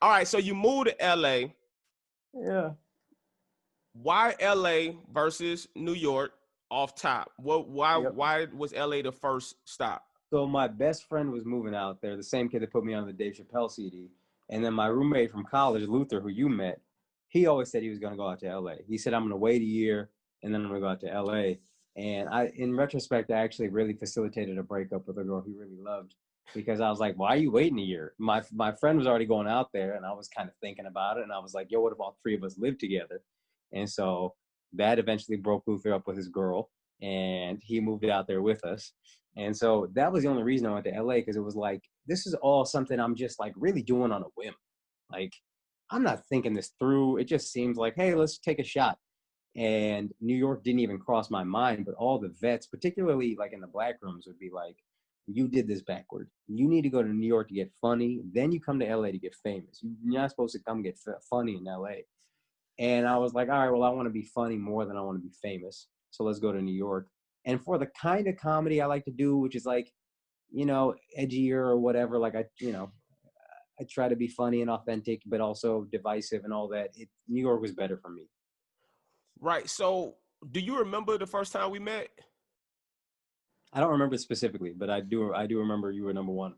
All right, so you moved to LA. Yeah. Why LA versus New York off top? Yep. Why was LA the first stop? So my best friend was moving out there, the same kid that put me on the Dave Chappelle CD. And then my roommate from college, Luther, who you met, he always said he was going to go out to LA. He said, I'm going to wait a year and then I'm going to go out to LA. And in retrospect, I actually really facilitated a breakup with a girl he really loved because I was like, why are you waiting a year? My friend was already going out there and I was kind of thinking about it. And I was like, yo, what if all three of us live together? And so that eventually broke Luther up with his girl and he moved out there with us. And so that was the only reason I went to LA because it was like, this is all something I'm just like really doing on a whim. Like, I'm not thinking this through. It just seems like, hey, let's take a shot. And New York didn't even cross my mind, but all the vets, particularly like in the black rooms, would be like, you did this backward. You need to go to New York to get funny. Then you come to LA to get famous. You're not supposed to come get funny in LA. And I was like, all right, well, I want to be funny more than I want to be famous. So let's go to New York. And for the kind of comedy I like to do, which is like, edgier or whatever, like I try to be funny and authentic, but also divisive and all that. New York was better for me. Right. So, do you remember the first time we met? I don't remember specifically, but I do remember you were number one.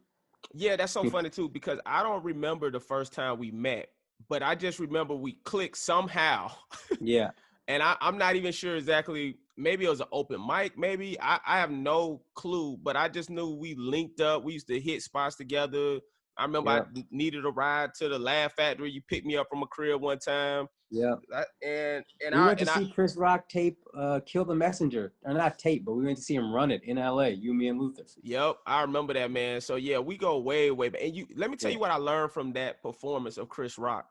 Yeah, that's so funny too because I don't remember the first time we met, but I just remember we clicked somehow. Yeah. And I'm not even sure exactly. Maybe it was an open mic. Maybe I have no clue, but I just knew we linked up. We used to hit spots together. I remember I Yeah. needed a ride to the Laugh Factory. You picked me up from a crib one time. Yeah. And We I went to and I see Chris Rock tape Kill the Messenger. Or not tape, but we went to see him run it in LA, you, me, and Luther. Yep, I remember that, man. So yeah, we go way, way back. And let me tell Yeah. you what I learned from that performance of Chris Rock.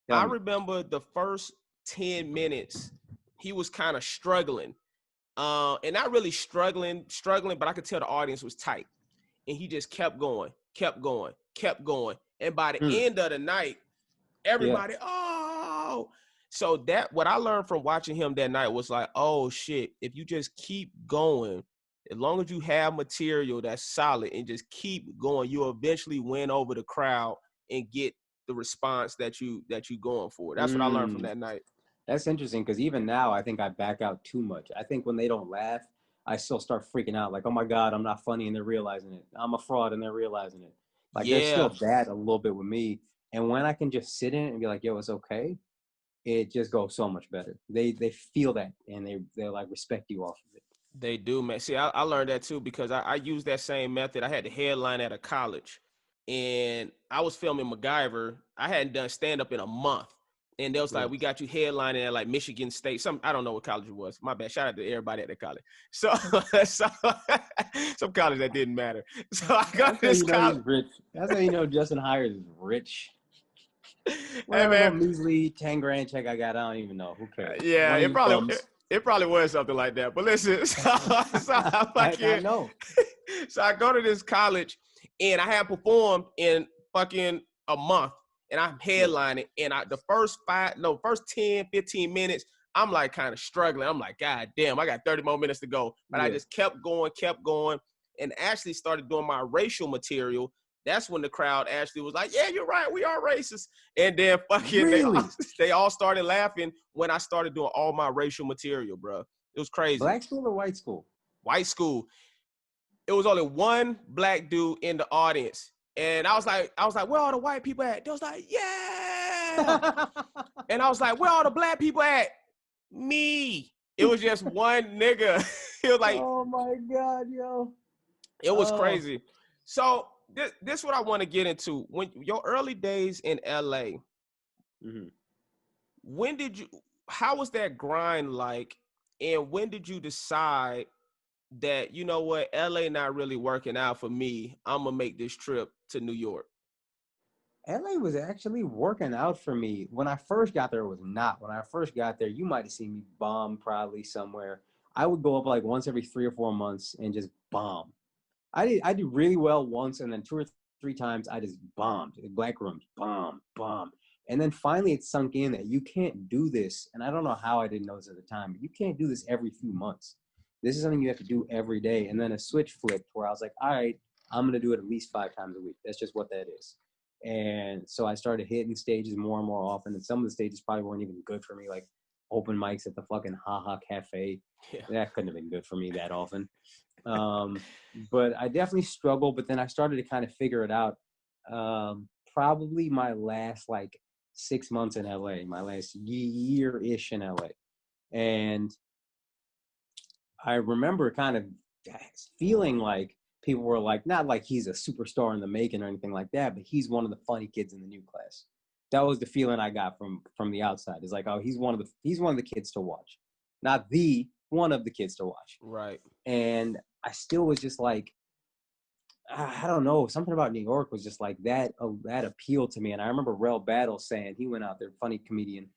Tell I me. remember the first 10 minutes, he was kind of struggling. And not really struggling, but I could tell the audience was tight. And he just kept going, kept going, kept going. And by the Hmm. end of the night, Yeah. everybody, oh. So that what I learned from watching him that night was like, oh shit, if you just keep going, as long as you have material that's solid and just keep going, you'll eventually win over the crowd and get the response that you going for. That's what I learned from Mm. that night. That's interesting because even now, I think I back out too much. I think when they don't laugh, I still start freaking out. Like, oh my God, I'm not funny, and they're realizing it. I'm a fraud, and they're realizing it. Like, there's still Yeah, that a little bit with me. And when I can just sit in it and be like, yo, it's okay, it just goes so much better. They feel that, and they like respect you off of it. they do, man. See, I learned that too because I used that same method. I had the headline at a college and I was filming MacGyver. I hadn't done stand up in a month. And they was like, Mm. we got you headlining at like Michigan State. I don't know what college it was. My bad. Shout out to everybody at that college. So, so some college that didn't matter. So I got That's to how this you know he's college. rich. That's how you know Justin Hires is rich. Hey Whatever little man, measly 10 grand check I got, I don't even know. Who cares? yeah, One of it you probably bums. it probably was something like that. But listen, so I'm I fucking, know. so I go to this college and I have performed in fucking a month and I'm Yeah. headlining and the first 10, 15 minutes, I'm like kind of struggling. I'm like, God damn, I got 30 more minutes to go. But I Yeah. just kept going, and actually started doing my racial material. That's when the crowd actually was like, yeah, you're right, we are racist. And then fucking Really? they all started laughing when I started doing all my racial material, bro. It was crazy. Black school or white school? White school. It was only one black dude in the audience. And I was like, where all the white people at? They was like, yeah. And I was like, where all the black people at? Me. It was just one nigga. It was like, Oh my God, yo. it was Oh. crazy. So this is what I want to get into. When your early days in LA, Mhm. when did you how was that grind like? And when did you decide that, you know what, LA not really working out for me? I'm gonna make this trip to New York. LA was actually working out for me. When I first got there, it was not. When I first got there, you might have seen me bomb probably somewhere. I would go up like once every 3 or 4 months and just bomb. I did really well once, and then two or three times I just bombed. Black rooms, bomb, bomb. And then finally it sunk in that you can't do this. And I don't know how I didn't know this at the time, but you can't do this every few months. This is something you have to do every day. And then a switch flipped where I was like, all right, I'm gonna do it at least 5 times a week. That's just what that is. And so I started hitting stages more and more often. And some of the stages probably weren't even good for me, like open mics at the fucking Haha Cafe. Yeah. That couldn't have been good for me that often. But I definitely struggled. But then I started to kind of figure it out. Probably my last like 6 months in LA, my last year-ish in LA. And I remember kind of feeling like people were like, not like he's a superstar in the making or anything like that, but he's one of the funny kids in the new class. That was the feeling I got from the outside. It's like, oh, he's one of the kids to watch, not the one of the kids to watch. Right. And I still was just like, I don't know, something about New York was just like that. That appealed to me. And I remember Rel Battle saying, he went out there, funny comedian,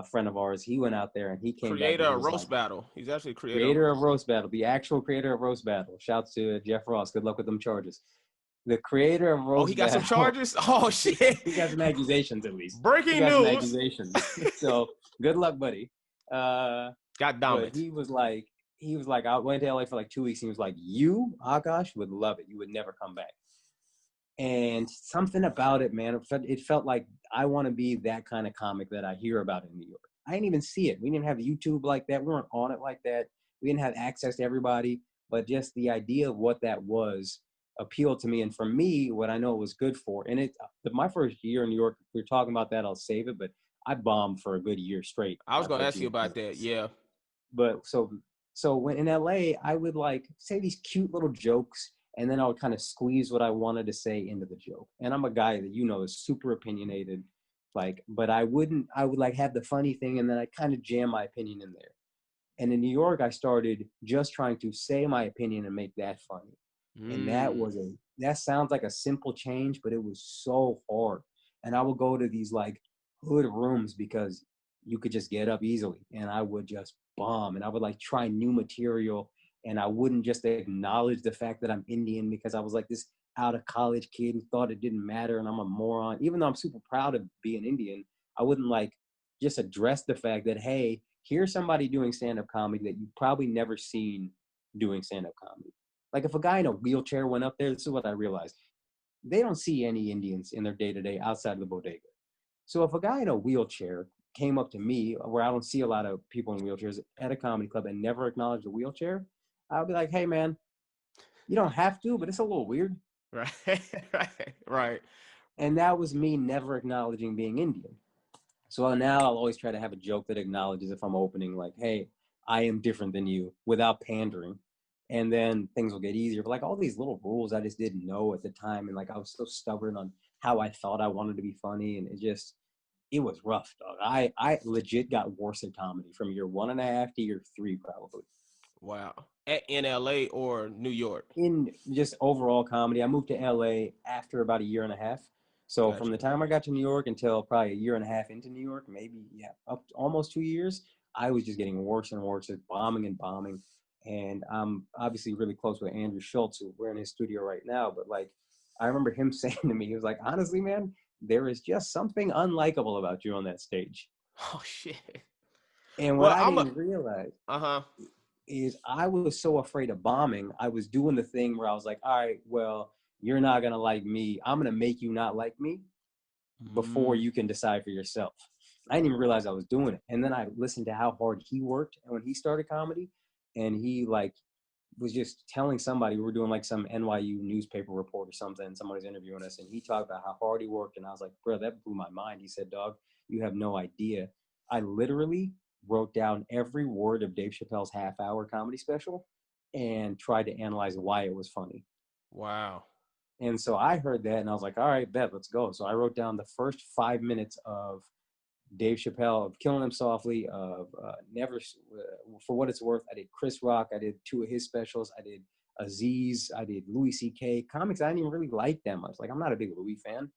friend of ours. He went out there and he came back. Creator of Roast Battle. He's actually creator of Roast Battle, the actual creator of Roast Battle. Shouts to Jeff Ross. Good luck with them charges. The creator of Roast Battle. Oh, he got some charges? Oh, shit. He got some accusations, at least. Breaking news. Some accusations. So good luck, buddy. Got dominant. But he was like, I went to LA for like 2 weeks. And he was like, you, Akaash, would love it. You would never come back. And something about it, man, it felt like I want to be that kind of comic that I hear about in New York. I didn't even see it. We didn't have YouTube like that. We weren't on it like that. We didn't have access to everybody. But just the idea of what that was appealed to me. And for me, what I know it was good for, and my first year in New York, if we're talking about that, I'll save it. But I bombed for a good year straight. I was going to ask you about that. Yeah. But so when in LA, I would like say these cute little jokes, and then I would kind of squeeze what I wanted to say into the joke. And I'm a guy that, is super opinionated. But I would like have the funny thing, and then I kind of jam my opinion in there. And in New York, I started just trying to say my opinion and make that funny. And that sounds like a simple change, but it was so hard. And I would go to these like hood rooms because you could just get up easily, and I would just bomb, and I would like try new material, and I wouldn't just acknowledge the fact that I'm Indian because I was like this out of college kid who thought it didn't matter and I'm a moron. Even though I'm super proud of being Indian, I wouldn't like just address the fact that, hey, here's somebody doing stand-up comedy that you've probably never seen doing stand-up comedy. Like if a guy in a wheelchair went up there, this is what I realized. They don't see any Indians in their day-to-day outside of the bodega. So if a guy in a wheelchair came up to me, where I don't see a lot of people in wheelchairs at a comedy club and never acknowledged a wheelchair, I'll be like, hey man, you don't have to, but it's a little weird. Right. And that was me never acknowledging being Indian. So now I'll always try to have a joke that acknowledges if I'm opening like, hey, I am different than you without pandering. And then things will get easier. But like all these little rules I just didn't know at the time. And like I was so stubborn on how I thought I wanted to be funny. And it was rough, dog. I legit got worse at comedy from year 1.5 to year 3 probably. Wow. In LA or New York? In just overall comedy. I moved to LA after about 1.5 years. So Gotcha. From the time I got to New York until probably 1.5 years into New York, maybe, up almost 2 years, I was just getting worse and worse, just bombing and bombing. And I'm obviously really close with Andrew Schulz, who we're in his studio right now. But like, I remember him saying to me, he was like, honestly, man, there is just something unlikable about you on that stage. Oh, shit. And what I didn't realize is I was so afraid of bombing. I was doing the thing where I was like, all right, well, you're not going to like me. I'm going to make you not like me before you can decide for yourself. I didn't even realize I was doing it. And then I listened to how hard he worked when he started comedy. And he like was just telling somebody, we were doing like some NYU newspaper report or something, and somebody's interviewing us, and he talked about how hard he worked. And I was like, bro, that blew my mind. He said, dog, you have no idea. I literally wrote down every word of Dave Chappelle's half-hour comedy special and tried to analyze why it was funny. Wow. And so I heard that, and I was like, all right, bet, let's go. So I wrote down the first 5 minutes of Dave Chappelle, of Killing Him Softly, of Never, for what it's worth. I did Chris Rock. I did 2 of his specials. I did Aziz. I did Louis C.K. Comics I didn't even really like that much. Like, I'm not a big Louis fan.